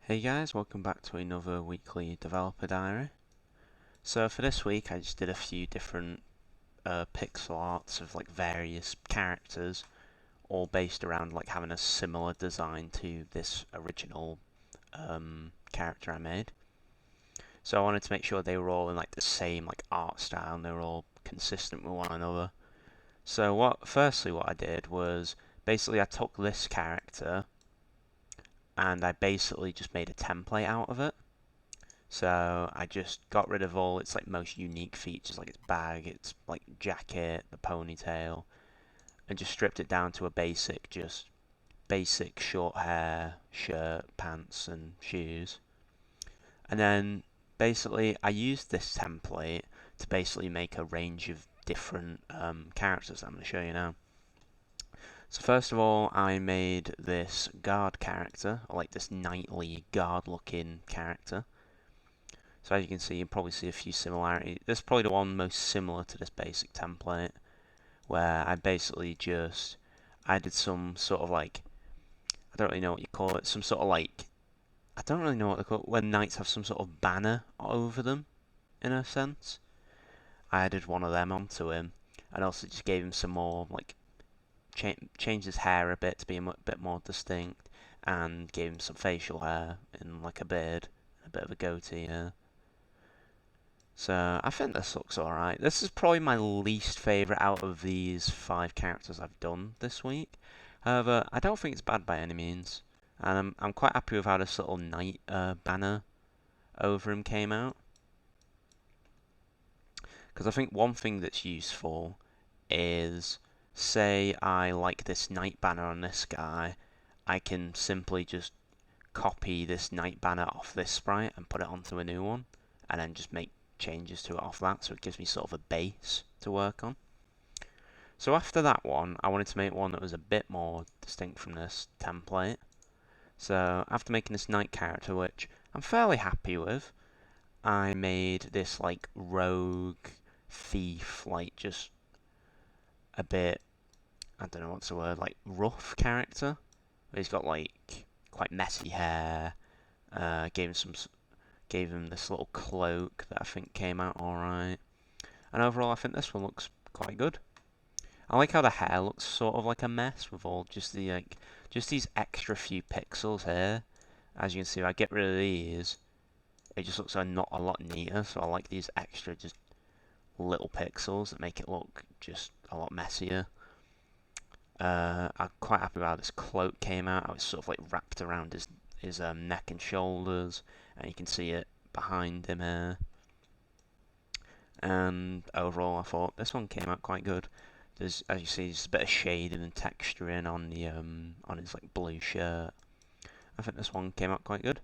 Hey guys, welcome back to another weekly developer diary. So for this week I just did a few different pixel arts of like various characters, all based around like having a similar design to this original character I made. So I wanted to make sure they were all in like the same like art style and they were all consistent with one another. So what I did was basically I took this character and I basically just made a template out of it. So I just got rid of all its like most unique features, like its bag, its like jacket, the ponytail, and just stripped it down to a just basic short hair, shirt, pants, and shoes. And then basically I used this template to basically make a range of different characters that I'm going to show you now. So first of all, I made this guard character, or like this knightly guard-looking character. So as you can see, you can probably see a few similarities. This is probably the one most similar to this basic template, where I basically just added some sort of like, I don't really know what you call it, some sort of like, I don't really know what they call it, when knights have some sort of banner over them, in a sense. I added one of them onto him, and also just gave him some more, like, changed his hair a bit to be a bit more distinct, and gave him some facial hair, and like a beard, a bit of a goatee here. So I think this looks alright. This is probably my least favourite out of these 5 characters I've done this week. However, I don't think it's bad by any means. And I'm quite happy with how this little knight banner over him came out. Because I think one thing that's useful is, say I like this knight banner on this guy, I can simply just copy this knight banner off this sprite and put it onto a new one, and then just make changes to it off that, so it gives me sort of a base to work on. So after that one, I wanted to make one that was a bit more distinct from this template. So after making this knight character, which I'm fairly happy with, I made this like rogue thief, like just a bit, I don't know what's the word, like rough character. He's got like quite messy hair. Gave him this little cloak that I think came out alright. And overall, I think this one looks quite good. I like how the hair looks sort of like a mess with all just the just these extra few pixels here. As you can see, if I get rid of these, it just looks not a lot neater. So I like these extra just little pixels that make it look just a lot messier. I'm quite happy with how this cloak came out. I was sort of like wrapped around his neck and shoulders, and you can see it behind him here. And overall, I thought this one came out quite good. There's, as you see, just a bit of shading and texturing on the on his like blue shirt. I think this one came out quite good.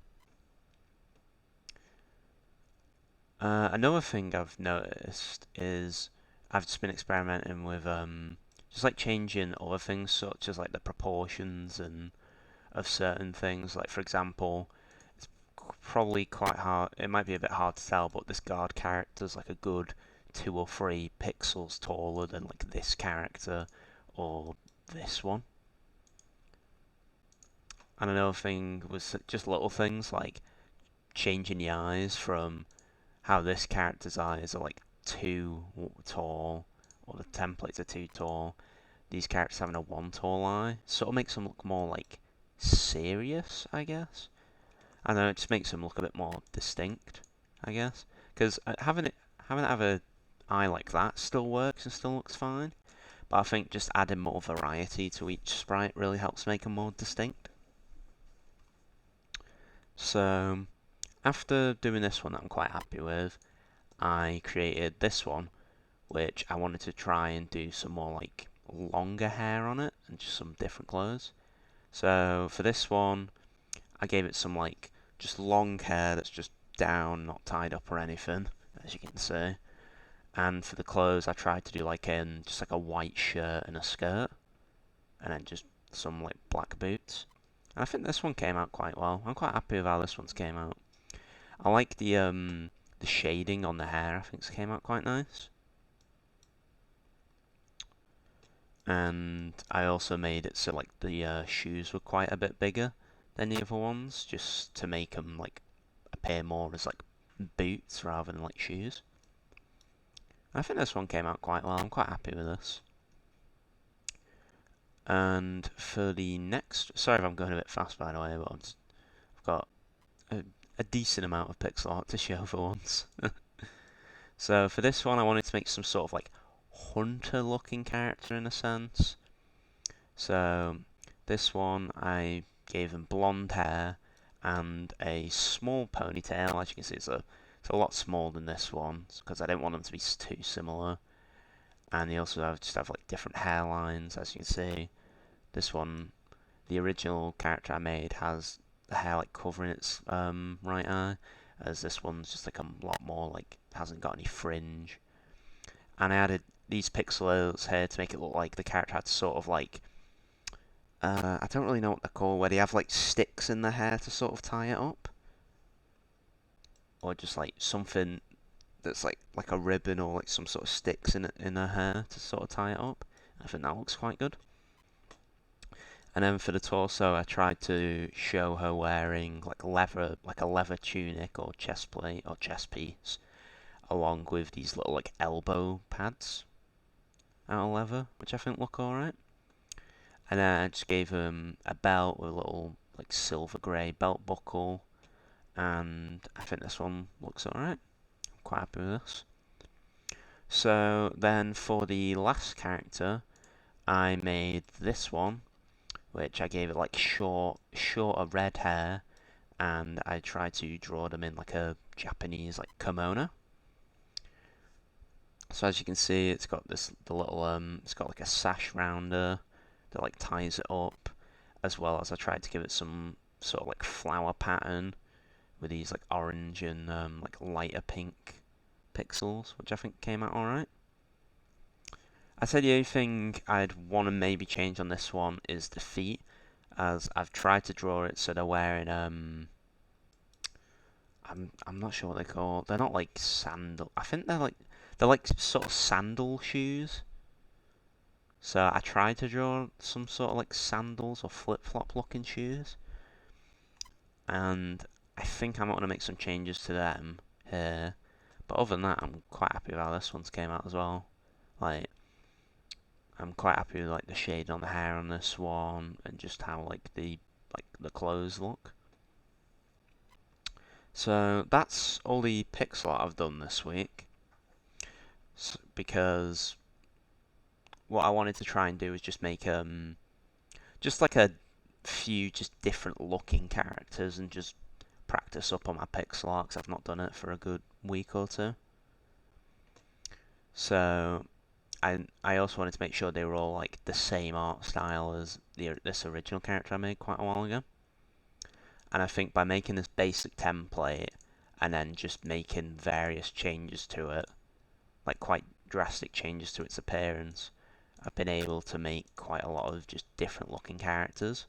Another thing I've noticed is I've just been experimenting with just like changing other things, such as like the proportions and of certain things. Like for example, it's probably quite hard. It might be a bit hard to tell, but this guard character's like a good 2 or 3 pixels taller than like this character or this one. And another thing was just little things like changing the eyes from how this character's eyes are like too tall, or the templates are too tall. These characters having a 1 tall eye sort of makes them look more like serious, I guess. I know it just makes them look a bit more distinct, I guess. Because having it have a eye like that still works and still looks fine. But I think just adding more variety to each sprite really helps make them more distinct. So after doing this one that I'm quite happy with, I created this one, which I wanted to try and do some more like longer hair on it and just some different clothes. So for this one, I gave it some like just long hair that's just down, not tied up or anything, as you can see. And for the clothes, I tried to do like just like a white shirt and a skirt, and then just some like black boots. And I think this one came out quite well. I'm quite happy with how this one's came out. I like the shading on the hair. I think it came out quite nice. And I also made it so like the shoes were quite a bit bigger than the other ones, just to make them like appear more as like boots rather than like shoes. I think this one came out quite well. I'm quite happy with this. And for the next, sorry if I'm going a bit fast by the way, but I've got a decent amount of pixel art to show for once. So for this one, I wanted to make some sort of like hunter-looking character in a sense. So this one, I gave him blonde hair and a small ponytail. As you can see, it's a lot smaller than this one because I didn't want them to be too similar. And they also have like different hairlines, as you can see. This one, the original character I made, has the hair like covering its right eye, as this one's just like a lot more like hasn't got any fringe. And I added these pixels here to make it look like the character had sort of like I don't really know what they're called, where they have like sticks in their hair to sort of tie it up, or just like something that's like a ribbon or like some sort of sticks in her hair to sort of tie it up. I think that looks quite good. And then for the torso, I tried to show her wearing like a leather tunic or chest plate or chest piece, along with these little like elbow pads out of leather, which I think look alright. And then I just gave him a belt with a little like silver grey belt buckle, and I think this one looks alright. I'm quite happy with this. So then for the last character, I made this one, which I gave it like shorter red hair, and I tried to draw them in like a Japanese like kimono. So as you can see, it's got it's got like a sash rounder that like ties it up, as well as I tried to give it some sort of like flower pattern with these like orange and like lighter pink pixels, which I think came out alright. I said the only thing I'd want to maybe change on this one is the feet, as I've tried to draw it so they're wearing I'm not sure what they're called. They're not like sandal. I think they're like sort of sandal shoes. So I tried to draw some sort of like sandals or flip-flop looking shoes, and I think I might want to make some changes to them here. But other than that, I'm quite happy with how this one's came out as well. Like, I'm quite happy with like the shade on the hair on this one, and just how like the clothes look. So that's all the pixel art I've done this week. Because what I wanted to try and do is just make just like a few just different looking characters and just practice up on my pixel art, 'cause I've not done it for a good week or two. So I also wanted to make sure they were all like the same art style as this original character I made quite a while ago. And I think by making this basic template and then just making various changes to it, like quite drastic changes to its appearance, I've been able to make quite a lot of just different looking characters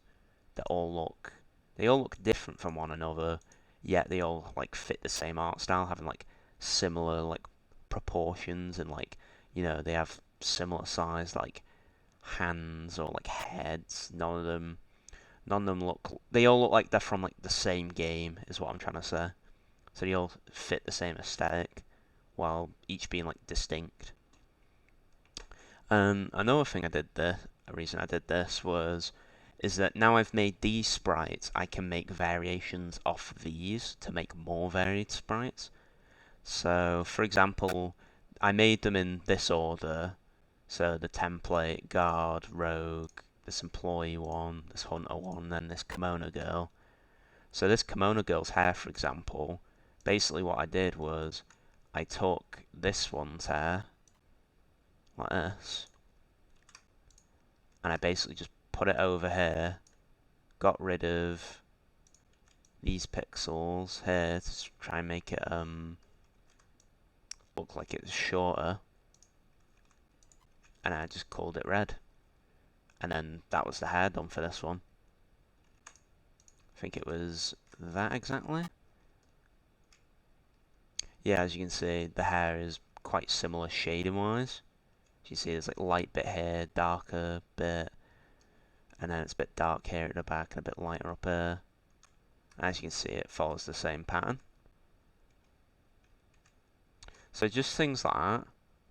that they all look different from one another, yet they all like fit the same art style, having like similar like proportions, and like, you know, they have similar sized like hands or like heads. They all look like they're from like the same game, is what I'm trying to say. So they all fit the same aesthetic, while each being like distinct. Another thing a reason I did this is that now I've made these sprites, I can make variations off these to make more varied sprites. So, for example, I made them in this order. So the template, guard, rogue, this employee one, this hunter one, then this kimono girl. So this kimono girl's hair, for example, basically what I did was I took this one's hair, like this, and I basically just put it over here, got rid of these pixels here to try and make it look like it was shorter, and I just called it red. And then that was the hair done for this one. I think it was that exactly. Yeah, as you can see, the hair is quite similar shading wise. As you see, there's like light bit here, darker bit, and then it's a bit dark here at the back and a bit lighter up here. As you can see, it follows the same pattern. So just things like that,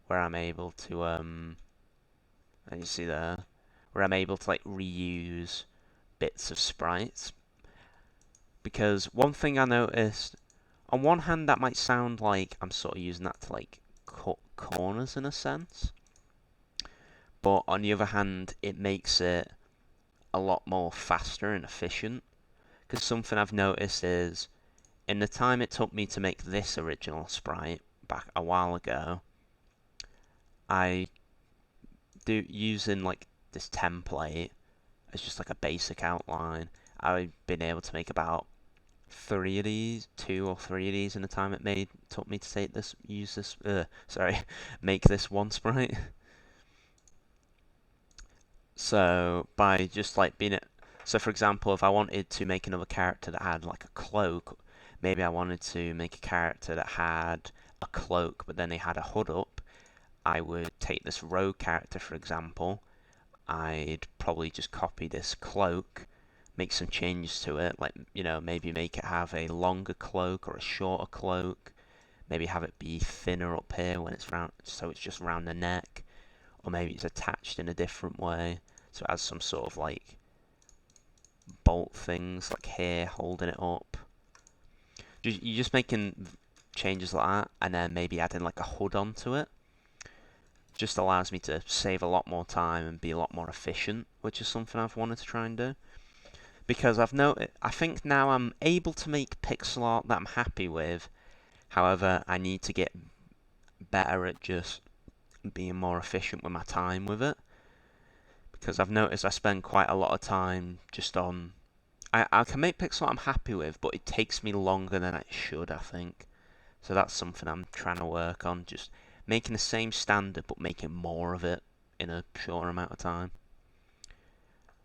where I'm able to, as you see there, where I'm able to like reuse bits of sprites. Because one thing I noticed, on one hand that might sound like I'm sort of using that to like cut corners in a sense, but on the other hand it makes it a lot more faster and efficient. Because something I've noticed is, in the time it took me to make this original sprite back a while ago, I do using like this template as just like a basic outline. I've been able to make about 2 or 3 of these in the time it took me to make this one sprite. So by just like so for example, if I wanted to make another character that had like a cloak, maybe I wanted to make a character that had a cloak but then they had a hood up, I would take this rogue character for example, I'd probably just copy this cloak, make some changes to it, like, you know, maybe make it have a longer cloak or a shorter cloak, maybe have it be thinner up here when it's round, so it's just round the neck, or maybe it's attached in a different way, so it has some sort of like bolt things like here holding it up. You're just making changes like that, and then maybe adding like a hood onto it. Just allows me to save a lot more time and be a lot more efficient, which is something I've wanted to try and do. Because I think now I'm able to make pixel art that I'm happy with. However, I need to get better at just being more efficient with my time with it. Because I've noticed I spend quite a lot of time just on... I can make pixel art I'm happy with, but it takes me longer than it should, I think. So that's something I'm trying to work on, just making the same standard but making more of it in a shorter amount of time.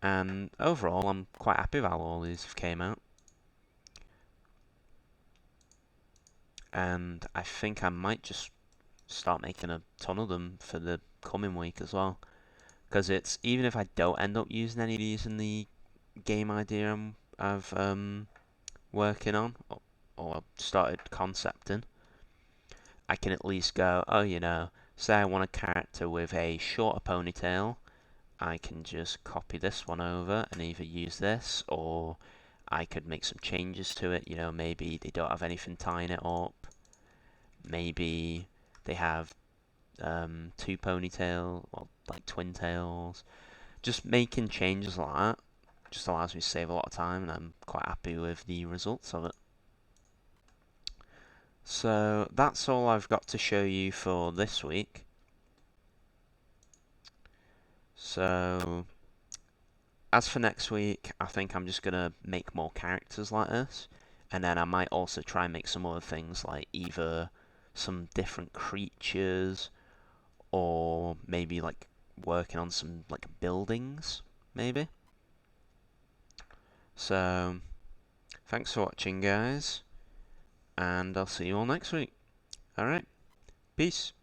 And overall, I'm quite happy with how all these came out. And I think I might just start making a ton of them for the coming week as well. Because it's, even if I don't end up using any of these in the game idea I've working on, or started concepting, I can at least go, oh, you know, say I want a character with a shorter ponytail, I can just copy this one over and either use this, or I could make some changes to it. You know, maybe they don't have anything tying it up. Maybe they have 2 ponytail, or like twin tails. Just making changes like that just allows me to save a lot of time, and I'm quite happy with the results of it. So that's all I've got to show you for this week. So as for next week, I think I'm just going to make more characters like this, and then I might also try and make some other things, like either some different creatures, or maybe like working on some like buildings, maybe. So thanks for watching, guys, and I'll see you all next week. Alright, peace.